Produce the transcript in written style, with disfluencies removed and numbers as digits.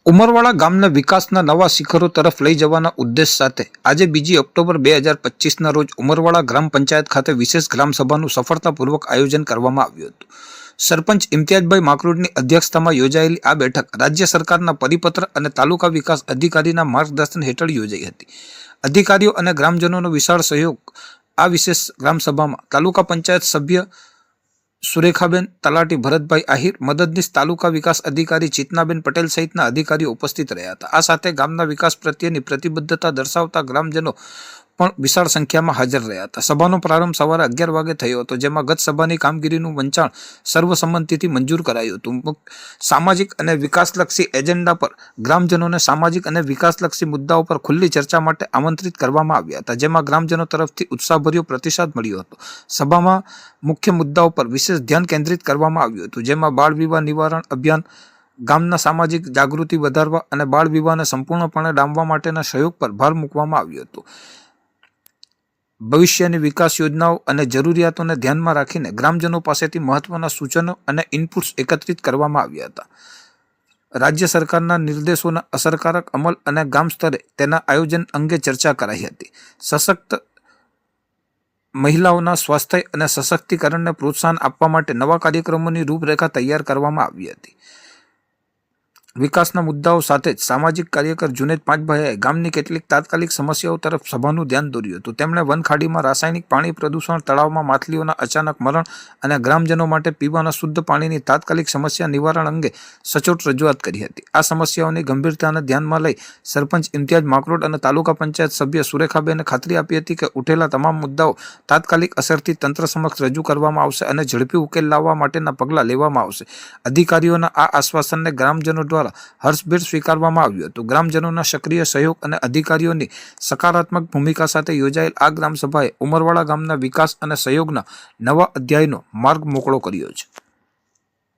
ઉમરવાડા ગામને વિકાસના નવા શિખરો તરફ લઈ જવાના ઉદ્દેશ સાથે આજે 2 ઓક્ટોબર 2025ના રોજ ઉમરવાડા ગ્રામ પંચાયત ખાતે વિશેષ ગ્રામસભાનું સફળતાપૂર્વક આયોજન કરવામાં આવ્યું હતું. સરપંચ ઇમ્તિયાઝભાઈ માકરૂડની અધ્યક્ષતામાં યોજાયેલી આ બેઠક રાજ્ય સરકારના પરિપત્ર અને તાલુકા વિકાસ અધિકારીના માર્ગદર્શન હેઠળ યોજાઈ હતી. અધિકારીઓ અને ગ્રામજનોનો વિશાળ સહયોગ આ વિશેષ ગ્રામસભામાં તાલુકા પંચાયત સભ્ય સુરેખાબેન, તલાટી ભરતભાઈ આહિર, મદદનીશ તાલુકા વિકાસ અધિકારી ચેતનાબેન પટેલ સહિતના અધિકારીઓ ઉપસ્થિત રહ્યા હતા. આ સાથે ગામના વિકાસ પ્રત્યેની પ્રતિબદ્ધતા દર્શાવતા ગ્રામજનો પણ વિશાળ સંખ્યામાં હાજર રહ્યા હતા. સભાનો પ્રારંભ સવારે 11 વાગે થયો હતો, જેમાં ગત સભાની કામગીરીનું વંચાણ સર્વસંમતિથી મંજૂર કરાયું હતું. સામાજિક અને વિકાસલક્ષી એજન્ડા પર ગ્રામજનોને સામાજિક અને વિકાસલક્ષી મુદ્દાઓ પર ખુલ્લી ચર્ચા માટે આમંત્રિત કરવામાં આવ્યા હતા, જેમાં ગ્રામજનો તરફથી ઉત્સાહભર્યો પ્રતિસાદ મળ્યો હતો. સભામાં મુખ્ય મુદ્દાઓ પર વિશેષ ધ્યાન કેન્દ્રિત કરવામાં આવ્યું હતું, જેમાં બાળ વિવાહ નિવારણ અભિયાન, ગામના સામાજિક જાગૃતિ વધારવા અને બાળ વિવાહને સંપૂર્ણપણે ડામવા માટેના સહયોગ પર ભાર મૂકવામાં આવ્યો હતો. ભવિષ્યની વિકાસ યોજનાઓ અને જરૂરિયાતોને ધ્યાનમાં રાખીને ગ્રામજનો પાસેથી મહત્વના સૂચનો અને ઇનપુટ્સ એકત્રિત કરવામાં આવ્યા હતા. રાજ્ય સરકારના નિર્દેશોના અસરકારક અમલ અને ગામ સ્તરે તેના આયોજન અંગે ચર્ચા કરાઈ હતી. સશક્ત મહિલાઓના સ્વાસ્થ્ય અને સશક્તિકરણને પ્રોત્સાહન આપવા માટે નવા કાર્યક્રમોની રૂપરેખા તૈયાર કરવામાં આવી હતી. વિકાસના મુદ્દાઓ સાથે જ સામાજિક કાર્યકર જુનેદ પાંચભાઈએ ગામની કેટલીક તાત્કાલિક સમસ્યાઓ તરફ સભાનું ધ્યાન દોર્યું હતું. તેમણે વનખાડીમાં રાસાયણિક પાણી પ્રદૂષણ, તળાવમાં માછલીઓના અચાનક મરણ અને ગ્રામજનો માટે પીવાના શુદ્ધ પાણીની તાત્કાલિક સમસ્યા નિવારણ અંગે સચોટ રજૂઆત કરી હતી. આ સમસ્યાઓની ગંભીરતાને ધ્યાનમાં લઈ સરપંચ ઇમ્તિયાઝ માકરૂડ અને તાલુકા પંચાયત સભ્ય સુરેખાબેને ખાતરી આપી હતી કે ઉઠેલા તમામ મુદ્દાઓ તાત્કાલિક અસરથી તંત્ર સમક્ષ રજૂ કરવામાં આવશે અને ઝડપી ઉકેલ લાવવા માટેના પગલાં લેવામાં આવશે. અધિકારીઓના આ આશ્વાસનને ગ્રામજનો દ્વારા હર્ષભેર સ્વીકારવામાં આવ્યું હતું. ગ્રામજનોના સક્રિય સહયોગ અને અધિકારીઓની સકારાત્મક ભૂમિકા સાથે યોજાયેલ આ ગ્રામસભાએ ઉમરવાડા ગામના વિકાસ અને સહયોગના નવા અધ્યાયનો માર્ગ મોકળો કર્યો છે.